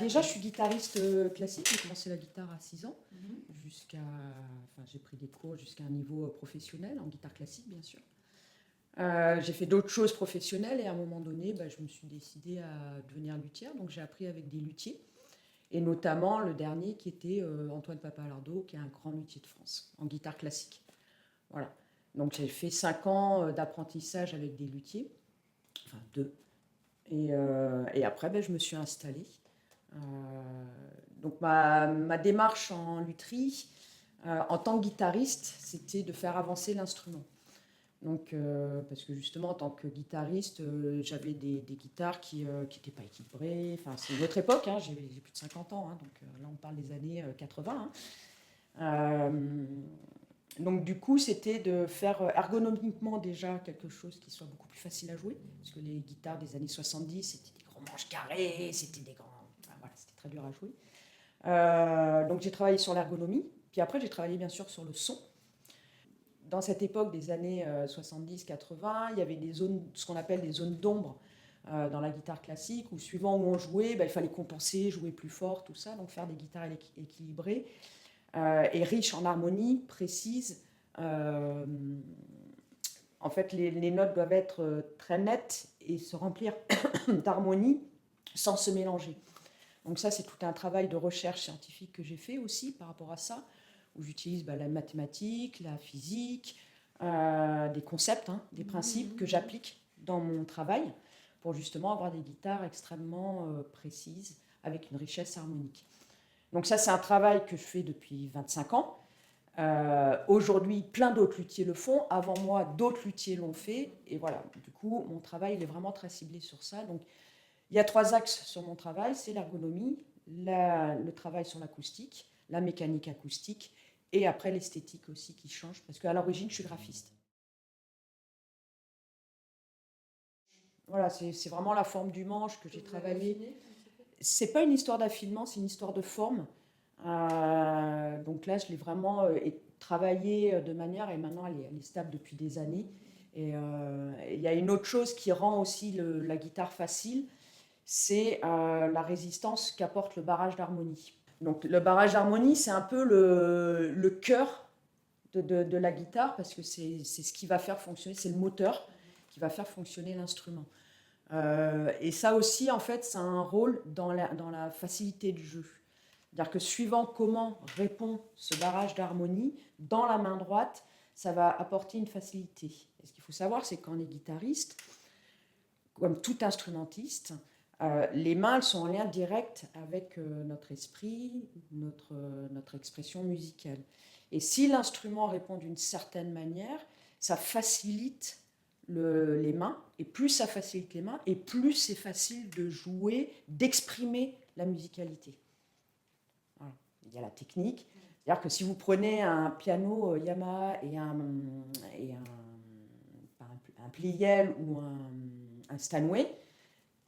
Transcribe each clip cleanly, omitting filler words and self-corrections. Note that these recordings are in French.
déjà, je suis guitariste classique. J'ai commencé la guitare à 6 ans. J'ai pris des cours jusqu'à un niveau professionnel, en guitare classique, bien sûr. J'ai fait d'autres choses professionnelles et à un moment donné, je me suis décidée à devenir luthière. Donc j'ai appris avec des luthiers, et notamment le dernier qui était Antoine Papalardo, qui est un grand luthier de France, en guitare classique. Voilà. Donc j'ai fait 5 ans d'apprentissage avec des luthiers, enfin 2. Et après, je me suis installée. Euh, donc ma démarche en lutherie, en tant que guitariste, c'était de faire avancer l'instrument. Donc, parce que justement, en tant que guitariste, j'avais des guitares qui n'étaient pas équilibrées. Enfin, c'est une autre époque, hein, j'ai plus de 50 ans, hein, donc là on parle des années 80. Hein. Donc du coup, c'était de faire ergonomiquement déjà quelque chose qui soit beaucoup plus facile à jouer, parce que les guitares des années 70, c'était des gros manches carrés, c'était des grands... Enfin, voilà, c'était très dur à jouer. Donc j'ai travaillé sur l'ergonomie, puis après j'ai travaillé bien sûr sur le son. Dans cette époque des années 70-80, il y avait des zones, ce qu'on appelle des zones d'ombre dans la guitare classique, où suivant où on jouait, il fallait compenser, jouer plus fort, tout ça, donc faire des guitares équilibrées et riches en harmonie, précises. En fait, les notes doivent être très nettes et se remplir d'harmonie sans se mélanger. Donc ça, c'est tout un travail de recherche scientifique que j'ai fait aussi par rapport à ça, où j'utilise la mathématique, la physique, des concepts, hein, des principes que j'applique dans mon travail pour justement avoir des guitares extrêmement précises avec une richesse harmonique. Donc ça, c'est un travail que je fais depuis 25 ans. Aujourd'hui, plein d'autres luthiers le font. Avant moi, d'autres luthiers l'ont fait. Et voilà, du coup, mon travail il est vraiment très ciblé sur ça. Donc, il y a 3 axes sur mon travail. C'est l'ergonomie, le travail sur l'acoustique, la mécanique acoustique, et après l'esthétique aussi qui change, parce qu'à l'origine, je suis graphiste. Voilà, c'est vraiment la forme du manche que j'ai travaillé. C'est pas une histoire d'affinement, c'est une histoire de forme. Donc là, je l'ai vraiment travaillé de manière, et maintenant elle est stable depuis des années. Et il y a une autre chose qui rend aussi la guitare facile, c'est la résistance qu'apporte le barrage d'harmonie. Donc le barrage d'harmonie, c'est un peu le cœur de la guitare, parce que c'est ce qui va faire fonctionner, c'est le moteur qui va faire fonctionner l'instrument. Et ça aussi, en fait, ça a un rôle dans la facilité du jeu. C'est-à-dire que suivant comment répond ce barrage d'harmonie, dans la main droite, ça va apporter une facilité. Et ce qu'il faut savoir, c'est qu'en est guitariste, comme tout instrumentiste, les mains elles sont en lien direct avec notre esprit, notre expression musicale. Et si l'instrument répond d'une certaine manière, ça facilite les mains, et plus ça facilite les mains, et plus c'est facile de jouer, d'exprimer la musicalité. Voilà. Il y a la technique, c'est-à-dire que si vous prenez un piano Yamaha et un Pleyel ou un Steinway,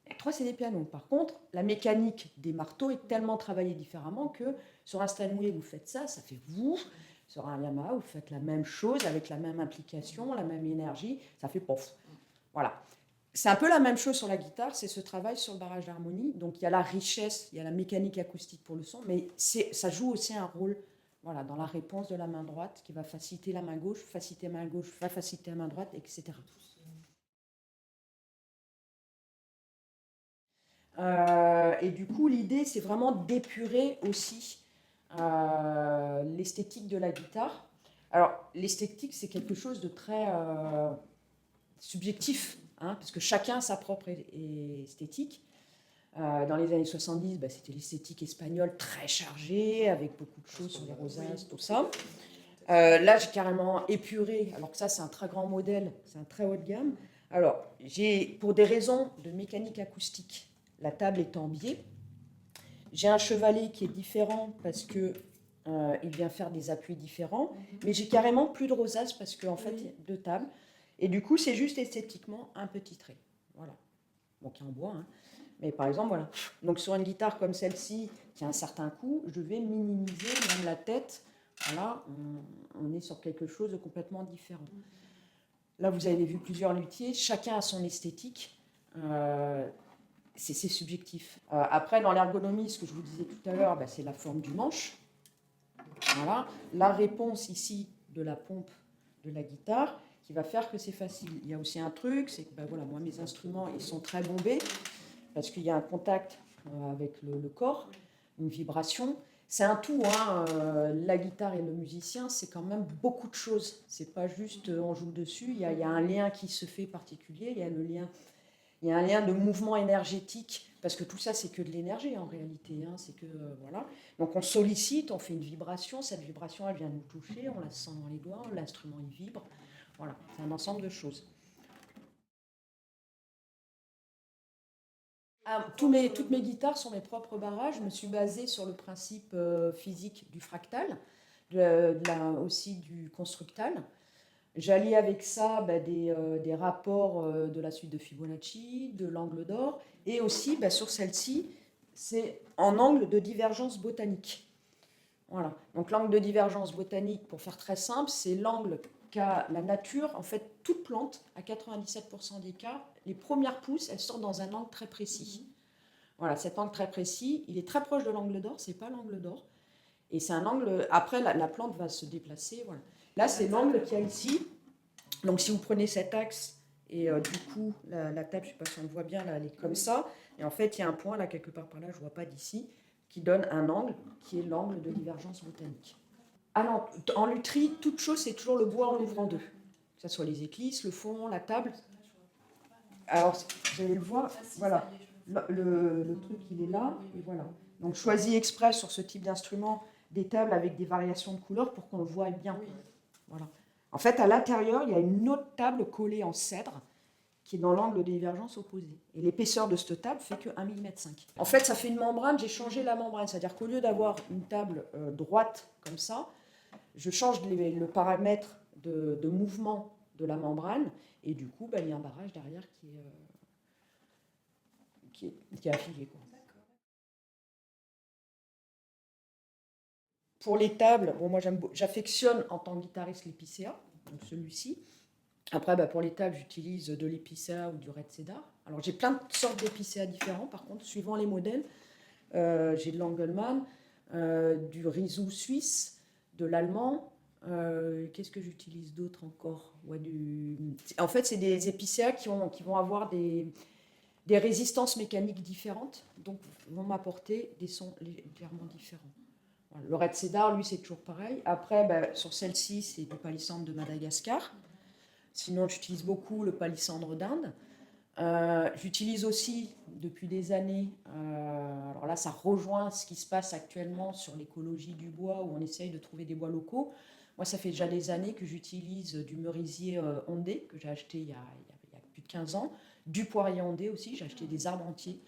les 3 c'est des pianos. Par contre, la mécanique des marteaux est tellement travaillée différemment que sur un Steinway, vous faites ça, ça fait vous. Sur un Yamaha, vous faites la même chose avec la même implication, la même énergie, ça fait pof. Voilà. C'est un peu la même chose sur la guitare, c'est ce travail sur le barrage d'harmonie. Donc il y a la richesse, il y a la mécanique acoustique pour le son, mais ça joue aussi un rôle dans la réponse de la main droite qui va faciliter la main gauche, faciliter la main gauche, va faciliter la main droite, etc. Et du coup, l'idée, c'est vraiment d'épurer aussi l'esthétique de la guitare. Alors, l'esthétique, c'est quelque chose de très subjectif, hein, parce que chacun a sa propre esthétique. Dans les années 70, c'était l'esthétique espagnole très chargée, avec beaucoup de choses sur les rosaces, tout ça. Là, j'ai carrément épuré, alors que ça, c'est un très grand modèle, c'est un très haut de gamme. Alors, pour des raisons de mécanique acoustique, la table est en biais. J'ai un chevalet qui est différent parce que il vient faire des appuis différents, mais j'ai carrément plus de rosaces parce qu'en fait, il y a 2 tables. Et du coup, c'est juste esthétiquement un petit trait. Voilà. Bon, qui est en bois, hein. Mais par exemple, voilà. Donc sur une guitare comme celle-ci, qui a un certain coût, je vais minimiser même la tête. Voilà, on est sur quelque chose de complètement différent. Là, vous avez vu plusieurs luthiers, chacun a son esthétique. c'est subjectif. Après, dans l'ergonomie, ce que je vous disais tout à l'heure, c'est la forme du manche. Voilà. La réponse ici de la pompe de la guitare qui va faire que c'est facile. Il y a aussi un truc, c'est que voilà, moi, mes instruments, ils sont très bombés parce qu'il y a un contact avec le corps, une vibration. C'est un tout, hein. La guitare et le musicien, c'est quand même beaucoup de choses. C'est pas juste on joue dessus, il y a un lien qui se fait particulier, il y a un lien de mouvement énergétique, parce que tout ça, c'est que de l'énergie en réalité. Hein, c'est que, voilà. Donc on sollicite, on fait une vibration, cette vibration, elle vient nous toucher, on la sent dans les doigts, l'instrument, il vibre. Voilà, c'est un ensemble de choses. Toutes mes guitares sont mes propres barrages. Je me suis basée sur le principe physique du fractal, aussi du constructal. J'allie avec ça des rapports de la suite de Fibonacci, de l'angle d'or, et aussi sur celle-ci, c'est en angle de divergence botanique. Voilà. Donc l'angle de divergence botanique, pour faire très simple, c'est l'angle qu'a la nature. En fait, toute plante, à 97% des cas, les premières pousses, elles sortent dans un angle très précis. Voilà, cet angle très précis, il est très proche de l'angle d'or, c'est pas l'angle d'or. Et c'est un angle, après la plante va se déplacer. Voilà. Là, c'est l'angle qu'il y a ici. Donc si vous prenez cet axe, et du coup, la table, je ne sais pas si on le voit bien, là, elle est comme ça. Et en fait, il y a un point, là, quelque part par là, je ne vois pas d'ici, qui donne un angle, qui est l'angle de divergence botanique. Alors, en lutherie, toute chose, c'est toujours le bois en ouvrant deux. Que ce soit les éclisses, le fond, la table. Alors, vous allez le voir, voilà. Le truc, il est là, et voilà. Donc, choisis exprès sur ce type d'instrument des tables avec des variations de couleurs pour qu'on le voie bien. Voilà. En fait, à l'intérieur, il y a une autre table collée en cèdre qui est dans l'angle de divergence opposé. Et l'épaisseur de cette table fait que 1,5 mm. En fait, ça fait une membrane, j'ai changé la membrane. C'est-à-dire qu'au lieu d'avoir une table droite comme ça, je change le paramètre de mouvement de la membrane, et du coup, il y a un barrage derrière qui est affilié. Quoi. Pour les tables, bon, moi j'affectionne en tant que guitariste l'épicéa, donc celui-ci. Après, pour les tables, j'utilise de l'épicéa ou du red cedar. Alors j'ai plein de sortes d'épicéa différents, par contre, suivant les modèles. J'ai de l'Engelmann, du Rizou suisse, de l'allemand. Qu'est-ce que j'utilise d'autre encore? En fait, c'est des épicéas qui vont avoir des résistances mécaniques différentes, donc vont m'apporter des sons légèrement différents. Voilà. Le red cedar, lui, c'est toujours pareil. Après, sur celle-ci, c'est du palissandre de Madagascar. Sinon, j'utilise beaucoup le palissandre d'Inde. J'utilise aussi depuis des années, alors là ça rejoint ce qui se passe actuellement sur l'écologie du bois où on essaye de trouver des bois locaux. Moi ça fait déjà des années que j'utilise du merisier ondé que j'ai acheté il y a plus de 15 ans, du poirier ondé aussi, j'ai acheté des arbres entiers.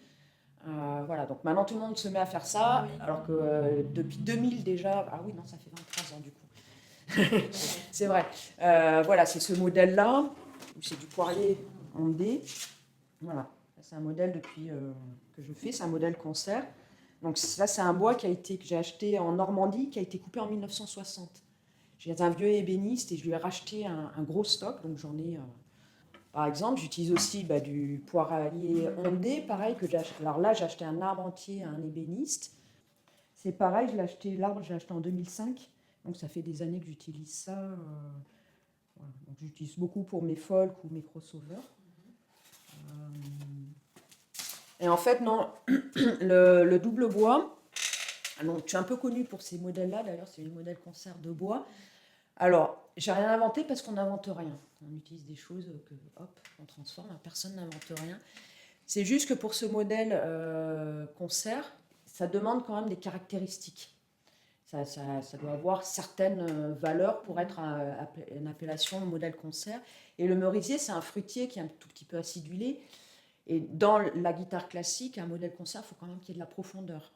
Voilà, donc maintenant tout le monde se met à faire ça, alors que depuis 2000 déjà, ah oui non ça fait 23 ans du coup. C'est vrai. Voilà, c'est ce modèle-là, c'est du poirier ondé. Voilà, c'est un modèle depuis que je fais, c'est un modèle concert. Donc ça, c'est un bois que j'ai acheté en Normandie, qui a été coupé en 1960. J'ai un vieux ébéniste et je lui ai racheté un gros stock, donc j'en ai... Par exemple, j'utilise aussi du poirier ondé, pareil, alors là, j'ai acheté un arbre entier à un ébéniste. C'est pareil, l'arbre, je l'ai acheté en 2005, donc ça fait des années que j'utilise ça. Voilà. Donc j'utilise beaucoup pour mes folk ou mes crossovers. Et en fait, non, le double bois, donc, je suis un peu connue pour ces modèles-là, d'ailleurs, c'est les modèles concert de bois. Alors, j'ai rien inventé parce qu'on n'invente rien. On utilise des choses que, hop, on transforme, personne n'invente rien. C'est juste que pour ce modèle concert, ça demande quand même des caractéristiques. Ça doit avoir certaines valeurs pour être une appellation modèle concert. Et le merisier, c'est un fruitier qui est un tout petit peu acidulé. Et dans la guitare classique, un modèle concert, il faut quand même qu'il y ait de la profondeur.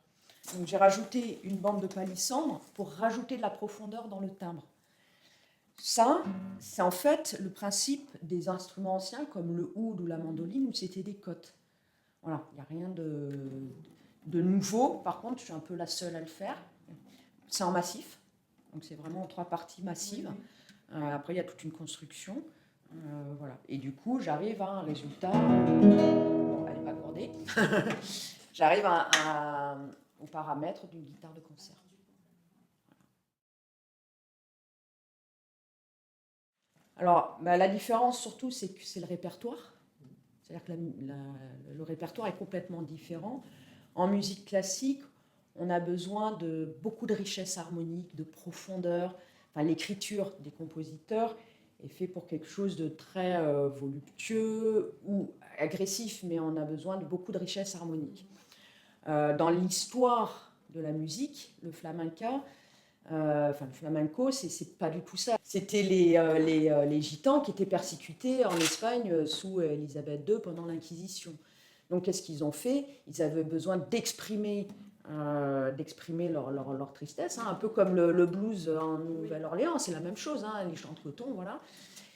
Donc j'ai rajouté une bande de palissandre pour rajouter de la profondeur dans le timbre. Ça, c'est en fait le principe des instruments anciens comme le oud ou la mandoline où c'était des cotes. Voilà, il n'y a rien de nouveau. Par contre, je suis un peu la seule à le faire. C'est en massif, donc c'est vraiment en 3 parties massives. Après, il y a toute une construction. Voilà. Et du coup, j'arrive à un résultat. Bon, elle n'est pas accordée. J'arrive au paramètre d'une guitare de concert. Alors, la différence surtout, c'est que c'est le répertoire. C'est-à-dire que le répertoire est complètement différent. En musique classique, on a besoin de beaucoup de richesse harmonique, de profondeur. Enfin, l'écriture des compositeurs est faite pour quelque chose de très voluptueux ou agressif, mais on a besoin de beaucoup de richesse harmonique. Dans l'histoire de la musique, le flamenca, le flamenco, c'est pas du tout ça. C'était les gitans qui étaient persécutés en Espagne sous Élisabeth II pendant l'Inquisition. Donc, qu'est-ce qu'ils ont fait? Ils avaient besoin d'exprimer leur tristesse, hein, un peu comme le blues en Nouvelle-Orléans, c'est la même chose, hein, les chants de coton, voilà.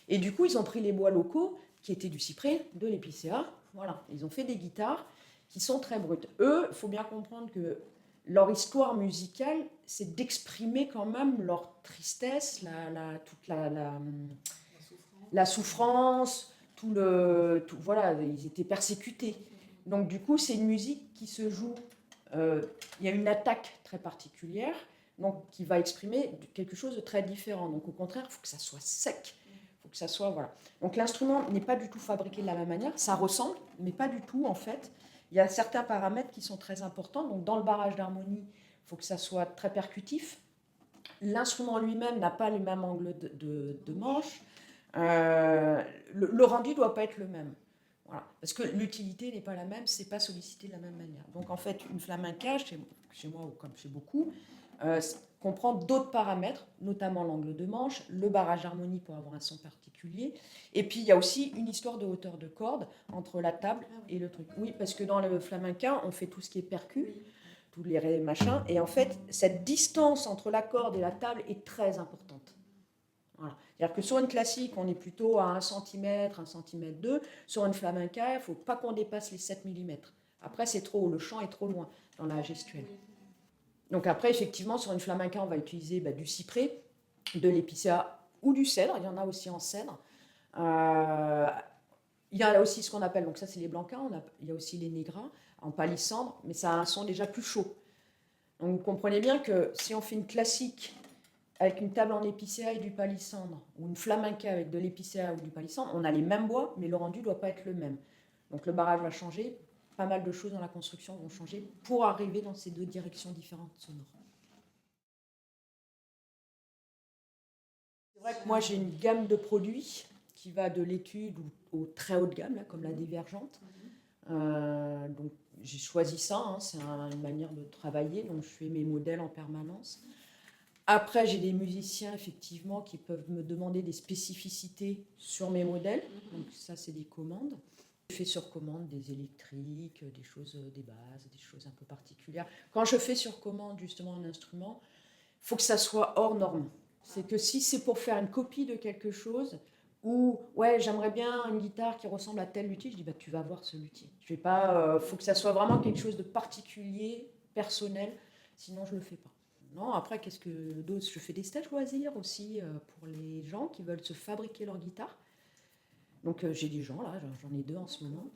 Et du coup, ils ont pris les bois locaux, qui étaient du cyprès, de l'épicéa, voilà. Ils ont fait des guitares qui sont très brutes. Eux, il faut bien comprendre que leur histoire musicale, c'est d'exprimer quand même leur tristesse, toute la souffrance, voilà, ils étaient persécutés. Donc du coup, c'est une musique qui se joue, il y a une attaque très particulière, donc qui va exprimer quelque chose de très différent. Donc au contraire, il faut que ça soit sec, il faut que ça soit, voilà. Donc l'instrument n'est pas du tout fabriqué de la même manière, ça ressemble, mais pas du tout en fait. Il y a certains paramètres qui sont très importants. Donc dans le barrage d'harmonie, il faut que ça soit très percutif. L'instrument lui-même n'a pas le même angle de manche. Le rendu ne doit pas être le même. Voilà. Parce que l'utilité n'est pas la même, c'est pas sollicité de la même manière. Donc en fait, une flamenca, chez moi ou comme chez beaucoup, comprend d'autres paramètres, notamment l'angle de manche, le barrage d'harmonie pour avoir un son particulier. Et puis il y a aussi une histoire de hauteur de corde entre la table et le truc. Oui, parce que dans le flamenca, on fait tout ce qui est percu, tous les machins, et en fait, cette distance entre la corde et la table est très importante. Voilà. C'est-à-dire que sur une classique, on est plutôt à 1 cm, 1 cm 2. Sur une flamenca, il ne faut pas qu'on dépasse les 7 mm. Après, c'est trop, le champ est trop loin dans la gestuelle. Donc après, effectivement, sur une flamenca, on va utiliser du cyprès, de l'épicéa ou du cèdre. Il y en a aussi en cèdre. Il y a aussi ce qu'on appelle, donc ça c'est les blancas, il y a aussi les négras en palissandre, mais ça a un son déjà plus chaud. Donc vous comprenez bien que si on fait une classique avec une table en épicéa et du palissandre, ou une flamenca avec de l'épicéa ou du palissandre, on a les mêmes bois, mais le rendu ne doit pas être le même. Donc le barrage va changer, pas mal de choses dans la construction vont changer pour arriver dans ces deux directions différentes sonores. C'est vrai que moi j'ai une gamme de produits qui va de l'étude au très haut de gamme, là, comme la Divergente. Donc j'ai choisi ça, hein, c'est une manière de travailler, donc je fais mes modèles en permanence. Après, j'ai des musiciens, effectivement, qui peuvent me demander des spécificités sur mes modèles. Donc ça, c'est des commandes. Je fais sur commande des électriques, des choses, des bases, des choses un peu particulières. Quand je fais sur commande, justement, un instrument, il faut que ça soit hors norme. C'est que si c'est pour faire une copie de quelque chose, ou ouais, j'aimerais bien une guitare qui ressemble à tel luthier, je dis tu vas voir ce luthier. Je vais pas, faut que ça soit vraiment quelque chose de particulier, personnel, sinon je le fais pas. Non, après, qu'est-ce que d'autre? Je fais des stages loisirs aussi pour les gens qui veulent se fabriquer leur guitare. Donc j'ai des gens, là, j'en ai 2 en ce moment.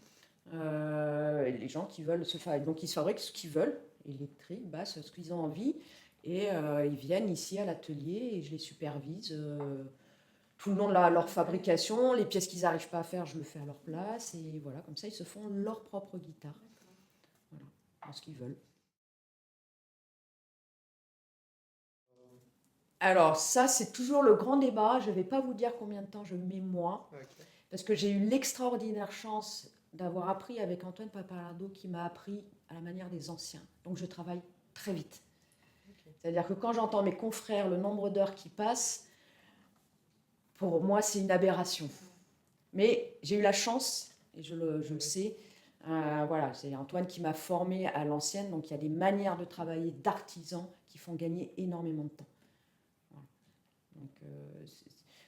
Les gens qui veulent se fabriquer, donc ils se fabriquent ce qu'ils veulent, électrique, basse, ce qu'ils ont envie. Et ils viennent ici à l'atelier et je les supervise tout le long de leur fabrication. Les pièces qu'ils n'arrivent pas à faire, je le fais à leur place. Et voilà, comme ça, ils se font leur propre guitare. Voilà, dans ce qu'ils veulent. Alors ça, c'est toujours le grand débat. Je ne vais pas vous dire combien de temps je mets moi, parce que j'ai eu l'extraordinaire chance d'avoir appris avec Antoine Papalardo qui m'a appris à la manière des anciens. Donc je travaille très vite. C'est-à-dire que quand j'entends mes confrères, le nombre d'heures qui passent, pour moi, c'est une aberration. Mais j'ai eu la chance, et je le sais, voilà, c'est Antoine qui m'a formée à l'ancienne, donc il y a des manières de travailler d'artisans qui font gagner énormément de temps. Donc,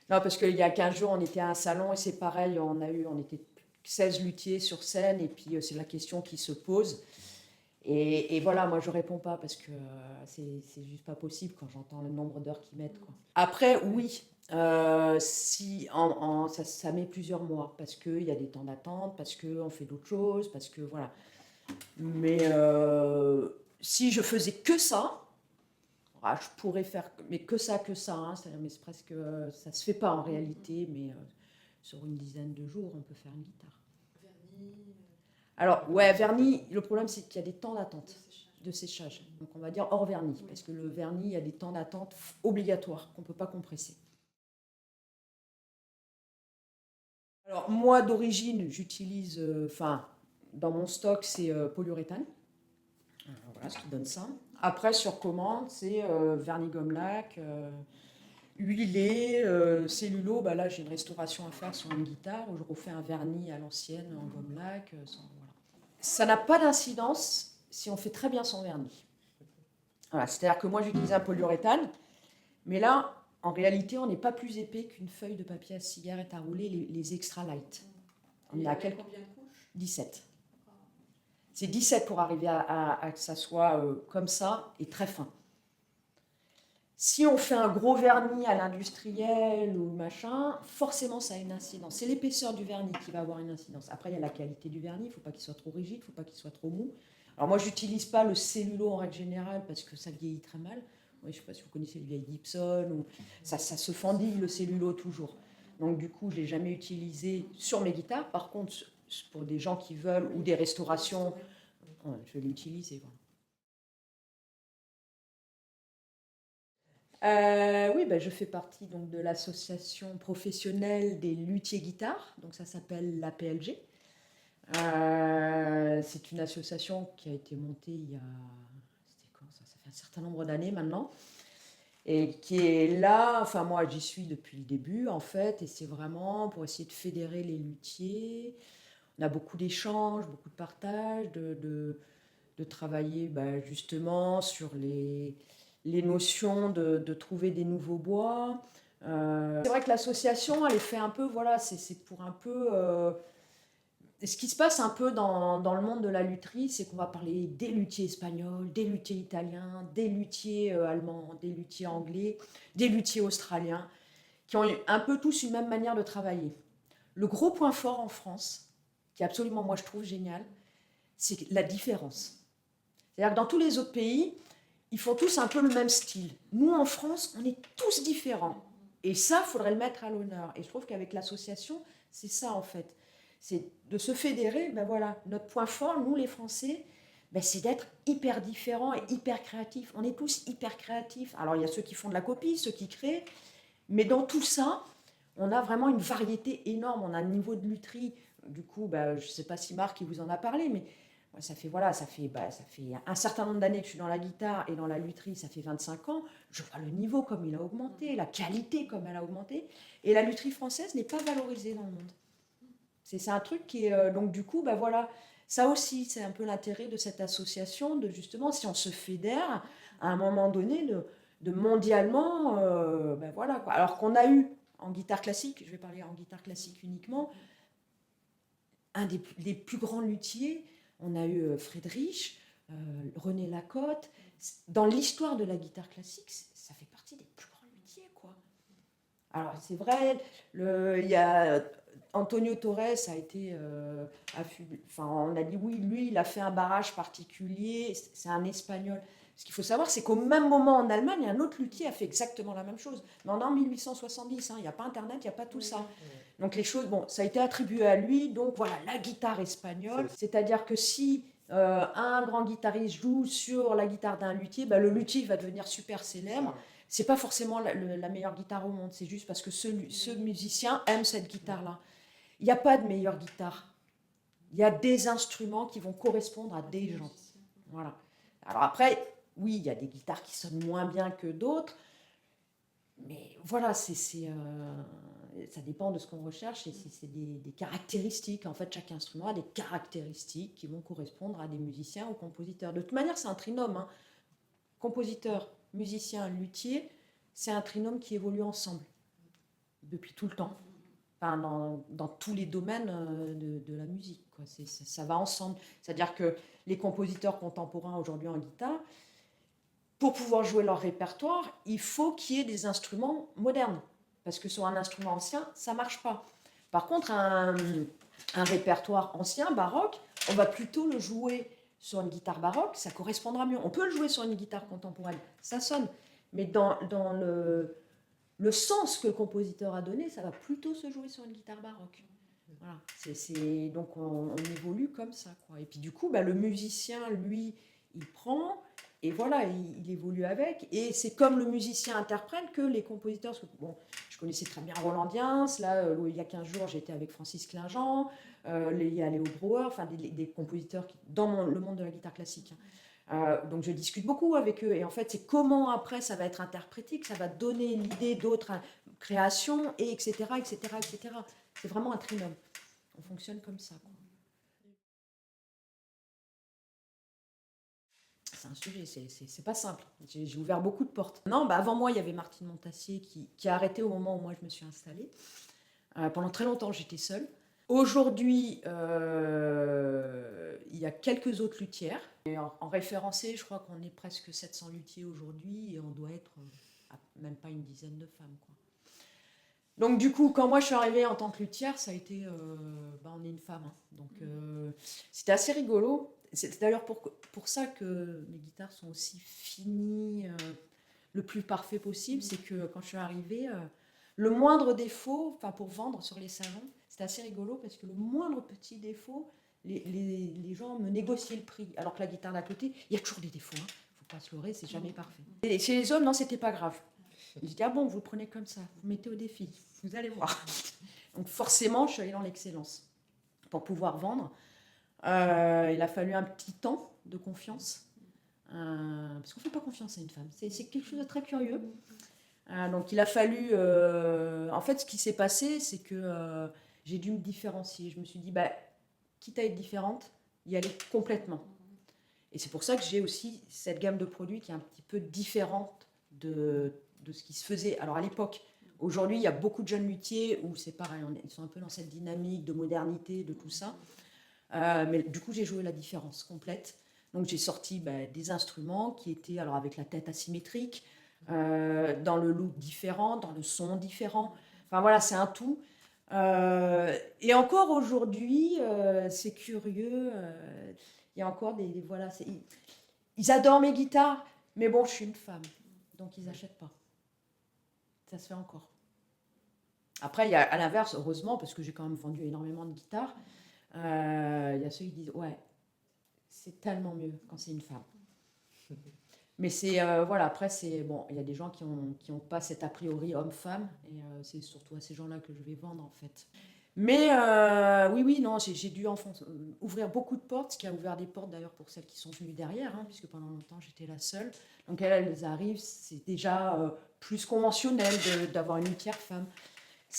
non, parce qu'il y a 15 jours, on était à un salon et c'est pareil, on était 16 luthiers sur scène et puis c'est la question qui se pose. Et voilà, moi je réponds pas parce que c'est juste pas possible quand j'entends le nombre d'heures qu'ils mettent, quoi. Après, oui, si ça met plusieurs mois parce qu'il y a des temps d'attente, parce qu'on fait d'autres choses, parce que voilà. Mais si je faisais que ça, je pourrais faire, mais que ça, hein, mais c'est presque, ça se fait pas en réalité, mais sur une dizaine de jours, on peut faire une guitare. Alors, ouais, vernis, le problème c'est qu'il y a des temps d'attente de séchage. Donc on va dire hors vernis, parce que le vernis, il y a des temps d'attente obligatoires qu'on ne peut pas compresser. Alors moi d'origine, j'utilise, dans mon stock, c'est polyuréthane. Voilà ce qui donne ça. Après, sur commande, c'est vernis gomme lac, huilé, cellulo. Bah là, j'ai une restauration à faire sur une guitare où je refais un vernis à l'ancienne en gomme lac. Voilà. Ça n'a pas d'incidence si on fait très bien son vernis. Voilà, c'est-à-dire que moi, j'utilise un polyuréthane, mais là, en réalité, on n'est pas plus épais qu'une feuille de papier à cigarette à rouler, les extra light. On a quelques... combien de couches? 17. C'est 17 pour arriver à que ça soit comme ça et très fin. Si on fait un gros vernis à l'industriel ou machin, forcément ça a une incidence. C'est l'épaisseur du vernis qui va avoir une incidence. Après, il y a la qualité du vernis, il ne faut pas qu'il soit trop rigide, il ne faut pas qu'il soit trop mou. Alors moi, je n'utilise pas le cellulo en règle générale parce que ça vieillit très mal. Je ne sais pas si vous connaissez le vieil Gibson, ou... ça se fendille le cellulo toujours. Donc du coup, je ne l'ai jamais utilisé sur mes guitares. Par contre, pour des gens qui veulent ou des restaurations, je vais l'utiliser. Voilà. Oui, je fais partie donc, de l'association professionnelle des luthiers guitares, donc ça s'appelle l'APLG. C'est une association qui a été montée il y a, c'était quand ça fait un certain nombre d'années maintenant, et qui est là, enfin moi j'y suis depuis le début en fait, et c'est vraiment pour essayer de fédérer les luthiers. On a beaucoup d'échanges, beaucoup de partages, de travailler justement sur les notions de trouver des nouveaux bois. C'est vrai que l'association, elle est fait un peu, voilà, c'est pour un peu... ce qui se passe un peu dans le monde de la lutherie, c'est qu'on va parler des luthiers espagnols, des luthiers italiens, des luthiers allemands, des luthiers anglais, des luthiers australiens, qui ont un peu tous une même manière de travailler. Le gros point fort en France, qui est absolument, moi je trouve génial, c'est la différence. C'est-à-dire que dans tous les autres pays, ils font tous un peu le même style. Nous, en France, on est tous différents. Et ça, il faudrait le mettre à l'honneur. Et je trouve qu'avec l'association, c'est ça, en fait. C'est de se fédérer. Voilà, notre point fort, nous, les Français, c'est d'être hyper différents et hyper créatifs. On est tous hyper créatifs. Alors, il y a ceux qui font de la copie, ceux qui créent. Mais dans tout ça, on a vraiment une variété énorme. On a un niveau de lutherie. Du coup, je ne sais pas si Marc il vous en a parlé, mais ça fait un certain nombre d'années que je suis dans la guitare et dans la lutherie, ça fait 25 ans. Je vois le niveau comme il a augmenté, la qualité comme elle a augmenté. Et la lutherie française n'est pas valorisée dans le monde. C'est un truc qui est... donc du coup, voilà, ça aussi, c'est un peu l'intérêt de cette association, de justement, si on se fédère, à un moment donné, de mondialement, voilà, quoi. Alors qu'on a eu en guitare classique, je vais parler en guitare classique uniquement, un des plus grands luthiers. On a eu Friedrich, René Lacotte. Dans l'histoire de la guitare classique, ça fait partie des plus grands luthiers, quoi. Alors, c'est vrai, il y a Antonio Torres a été on a dit oui, lui, il a fait un barrage particulier, c'est un Espagnol. Ce qu'il faut savoir, c'est qu'au même moment en Allemagne, un autre luthier a fait exactement la même chose. Mais en 1870, il n'y a pas Internet, il n'y a pas tout ça. Donc les choses, ça a été attribué à lui. Donc voilà, la guitare espagnole. C'est-à-dire que si un grand guitariste joue sur la guitare d'un luthier, le luthier va devenir super célèbre. C'est pas forcément la meilleure guitare au monde, c'est juste parce que ce musicien aime cette guitare-là. Il n'y a pas de meilleure guitare. Il y a des instruments qui vont correspondre à des gens. Voilà. Alors après, oui, il y a des guitares qui sonnent moins bien que d'autres, mais voilà, ça dépend de ce qu'on recherche et c'est des caractéristiques. En fait, chaque instrument a des caractéristiques qui vont correspondre à des musiciens ou compositeurs. De toute manière, c'est un trinôme, hein. Compositeur, musicien, luthier, c'est un trinôme qui évolue ensemble depuis tout le temps. enfin, dans tous les domaines de la musique, quoi. Ça va ensemble. C'est-à-dire que les compositeurs contemporains aujourd'hui en guitare, pour pouvoir jouer leur répertoire, il faut qu'il y ait des instruments modernes. Parce que sur un instrument ancien, ça ne marche pas. Par contre, un répertoire ancien, baroque, on va plutôt le jouer sur une guitare baroque, ça correspondra mieux. On peut le jouer sur une guitare contemporaine, ça sonne. Mais dans le sens que le compositeur a donné, ça va plutôt se jouer sur une guitare baroque. Voilà. Donc on évolue comme ça, quoi. Et puis du coup, le musicien, lui, il prend, et voilà, il évolue avec. Et c'est comme le musicien interprète que les compositeurs. Parce que, bon, je connaissais très bien Roland Diens. Là, il y a 15 jours, j'étais avec Francis Klingent. Il y a Léo Brouwer, enfin des compositeurs dans le monde de la guitare classique. Donc je discute beaucoup avec eux. Et en fait, c'est comment après ça va être interprété, que ça va donner l'idée d'autres créations, et etc., etc., etc. C'est vraiment un trinôme. On fonctionne comme ça, quoi. C'est un sujet, c'est pas simple. J'ai ouvert beaucoup de portes. Non, avant moi, il y avait Martine Montassier qui a arrêté au moment où moi je me suis installée. Pendant très longtemps, j'étais seule. Aujourd'hui, il y a quelques autres luthières. Et en référencé, je crois qu'on est presque 700 luthiers aujourd'hui et on doit être même pas une dizaine de femmes, quoi. Donc du coup, quand moi je suis arrivée en tant que luthière, ça a été, on est une femme, hein. Donc c'était assez rigolo. C'est d'ailleurs pour ça que mes guitares sont aussi finies, le plus parfait possible. C'est que quand je suis arrivée, le moindre défaut, enfin pour vendre sur les salons, c'était assez rigolo parce que le moindre petit défaut, les gens me négociaient le prix. Alors que la guitare d'à côté, il y a toujours des défauts, hein. Faut pas se leurrer, c'est jamais parfait. Et chez les hommes, non, c'était pas grave. Ils disaient, ah bon, vous le prenez comme ça, vous mettez au défi, vous allez voir. Donc forcément, je suis allée dans l'excellence. Pour pouvoir vendre, il a fallu un petit temps de confiance, parce qu'on ne fait pas confiance à une femme. C'est quelque chose de très curieux. Donc il a fallu... en fait, ce qui s'est passé, c'est que j'ai dû me différencier. Je me suis dit, quitte à être différente, y aller complètement. Et c'est pour ça que j'ai aussi cette gamme de produits qui est un petit peu différente de ce qui se faisait. Alors à l'époque, aujourd'hui, il y a beaucoup de jeunes luthiers où c'est pareil, ils sont un peu dans cette dynamique de modernité, de tout ça. Mais du coup, j'ai joué la différence complète. Donc j'ai sorti des instruments qui étaient alors avec la tête asymétrique, dans le look différent, dans le son différent. Enfin voilà, c'est un tout. Et encore aujourd'hui, c'est curieux. Il y a encore voilà, ils adorent mes guitares, mais bon, je suis une femme, donc ils n'achètent pas. Ça se fait encore. Après, il y a à l'inverse, heureusement, parce que j'ai quand même vendu énormément de guitares, il y a ceux qui disent, ouais, c'est tellement mieux quand c'est une femme. Mais c'est, voilà, après, c'est, bon, il y a des gens qui ont pas cet a priori homme-femme, et c'est surtout à ces gens-là que je vais vendre, en fait. Mais oui, non, j'ai dû ouvrir beaucoup de portes, ce qui a ouvert des portes d'ailleurs pour celles qui sont venues derrière, hein, puisque pendant longtemps j'étais la seule. Donc elles arrivent, c'est déjà plus conventionnel d'avoir une luthière femme.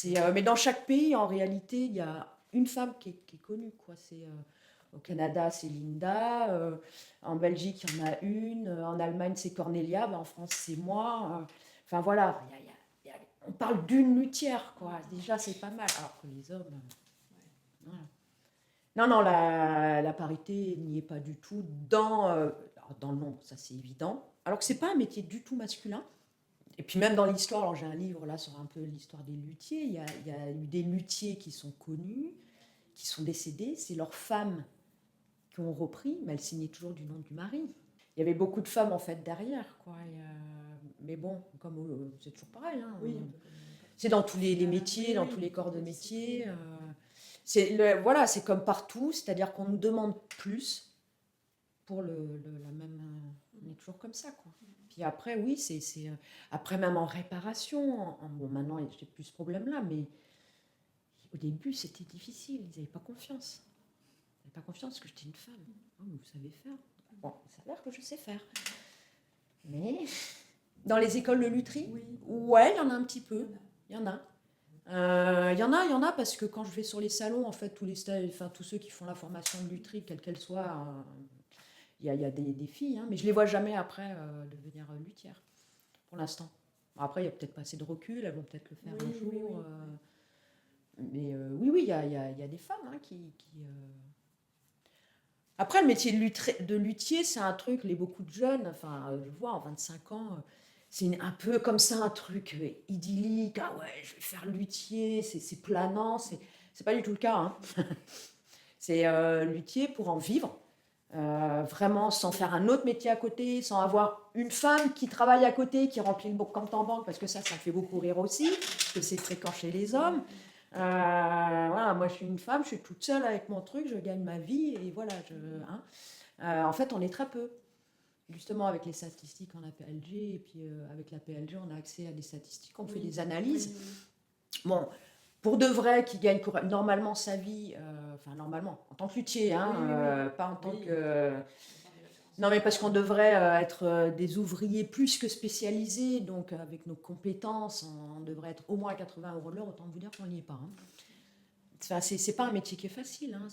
Mais dans chaque pays, en réalité, il y a une femme qui est connue, quoi. Au Canada, c'est Linda, en Belgique, il y en a une, en Allemagne, c'est Cornelia, en France, c'est moi. Enfin voilà, on parle d'une luthière, quoi. Déjà, c'est pas mal. Alors que les hommes. Voilà. Non, la parité n'y est pas du tout dans le nombre, ça c'est évident. Alors que c'est pas un métier du tout masculin. Et puis même dans l'histoire, alors j'ai un livre là sur un peu l'histoire des luthiers. Il y a eu des luthiers qui sont connus, qui sont décédés. C'est leurs femmes qui ont repris, mais elles signaient toujours du nom du mari. Il y avait beaucoup de femmes en fait derrière, quoi. Mais bon, comme c'est toujours pareil, hein. Oui, c'est dans tous les métiers, dans tous les corps de métier. Voilà, c'est comme partout, c'est-à-dire qu'on nous demande plus pour la même. On est toujours comme ça, quoi. Puis après, oui, après même en réparation. Bon, maintenant, j'ai plus ce problème-là, mais au début, c'était difficile. Ils n'avaient pas confiance. Ils n'avaient pas confiance que j'étais une femme. Oh, mais vous savez faire. Bon, ça a l'air que je sais faire. Mais dans les écoles de lutherie, ouais, il y en a un petit peu. Il y en a. Il y en a parce que quand je vais sur les salons, en fait, tous ceux qui font la formation de lutherie, quelle qu'elle soit, il y a des filles, hein, mais je les vois jamais après devenir luthière, pour l'instant. Après, il n'y a peut-être pas assez de recul, elles vont peut-être le faire un jour. Mais oui, oui, il y a des femmes hein, Après, le métier de luthier, c'est un truc, beaucoup de jeunes, enfin, je vois, en 25 ans, c'est un peu comme ça, un truc idyllique. Ah ouais, je vais faire luthier, c'est planant. C'est pas du tout le cas. Hein. C'est luthier pour en vivre, vraiment sans faire un autre métier à côté, sans avoir une femme qui travaille à côté, qui remplit le compte en banque, parce que ça me fait beaucoup rire aussi, parce que c'est fréquent chez les hommes. Voilà, moi je suis une femme, je suis toute seule avec mon truc, je gagne ma vie et voilà. Hein. En fait, on est très peu. Justement, avec les statistiques en APLG, et puis avec la PLG, on a accès à des statistiques, on fait des analyses. Bon, pour de vrai, qui gagne normalement sa vie, enfin normalement, en tant que luthier, hein, pas en tant que... Non, mais parce qu'on devrait être des ouvriers plus que spécialisés, donc avec nos compétences, on devrait être au moins à 80 € de l'heure, autant vous dire qu'on n'y est pas. Hein. Enfin, c'est pas un métier qui est facile. Hein.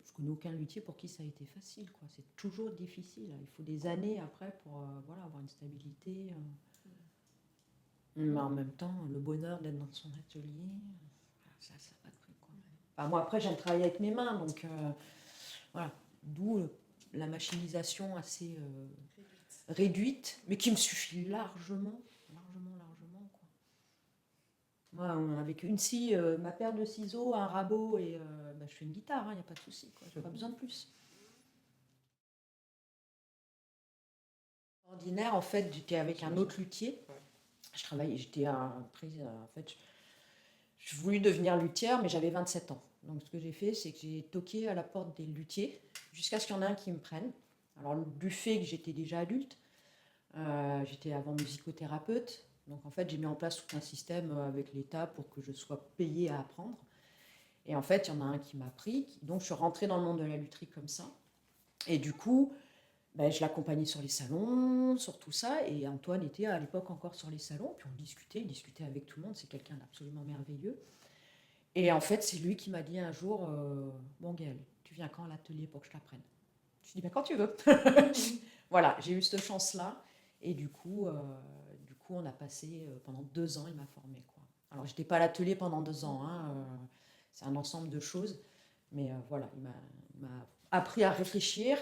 Je connais aucun luthier pour qui ça a été facile. C'est toujours difficile. Il faut des années après pour voilà, avoir une stabilité. Mais en même temps, le bonheur d'être dans son atelier, ça n'a pas de prix. Quoi. Enfin, moi, après, j'aime travailler avec mes mains, donc voilà. D'où la machinisation assez réduite, mais qui me suffit largement. Quoi. Moi, avec une scie, ma paire de ciseaux, un rabot, et je fais une guitare, il n'y a pas de souci. Je n'ai pas besoin de plus. Ordinaire, en fait, j'étais avec un autre luthier. En fait, je voulais devenir luthière, mais j'avais 27 ans. Donc, ce que j'ai fait, c'est que j'ai toqué à la porte des luthiers jusqu'à ce qu'il y en ait un qui me prenne. Alors, du fait que j'étais déjà adulte, j'étais avant musicothérapeute. Donc, en fait, j'ai mis en place tout un système avec l'État pour que je sois payée à apprendre. Et en fait, il y en a un qui m'a pris. Donc, je suis rentrée dans le monde de la lutherie comme ça. Et du coup, je l'accompagnais sur les salons, sur tout ça. Et Antoine était à l'époque encore sur les salons. Puis il discutait avec tout le monde. C'est quelqu'un d'absolument merveilleux. Et en fait, c'est lui qui m'a dit un jour Bon, Gaëlle, tu viens quand à l'atelier pour que je t'apprenne? Je lui ai dit quand tu veux. Voilà, j'ai eu cette chance-là. Et du coup, on a passé pendant 2 ans, il m'a formée. Quoi. Alors, je n'étais pas à l'atelier pendant 2 ans. Hein, c'est un ensemble de choses. Mais voilà, il m'a appris à réfléchir,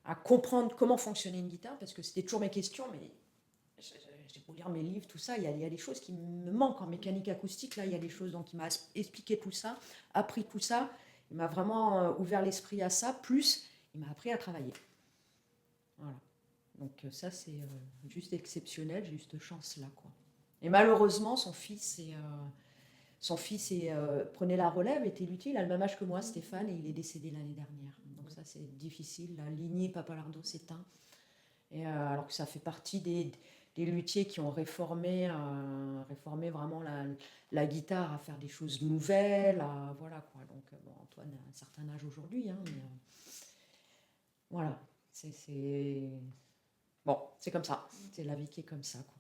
à comprendre comment fonctionnait une guitare, parce que c'était toujours mes questions, mais j'ai beau lire mes livres, tout ça, il y a des choses qui me manquent en mécanique acoustique, là, il y a des choses, donc il m'a expliqué tout ça, appris tout ça, il m'a vraiment ouvert l'esprit à ça, plus il m'a appris à travailler. Voilà. Donc ça, c'est juste exceptionnel, j'ai eu cette chance-là, quoi. Et malheureusement, son fils prenait la relève, était luthier, il a le même âge que moi, Stéphane, et il est décédé l'année dernière. Donc ça, c'est difficile, la lignée Papalardo s'éteint. Et alors que ça fait partie des luthiers qui ont réformé vraiment la guitare, à faire des choses nouvelles, voilà quoi. Donc bon, Antoine a un certain âge aujourd'hui, hein, mais voilà, bon, c'est comme ça, c'est la vie qui est comme ça, quoi.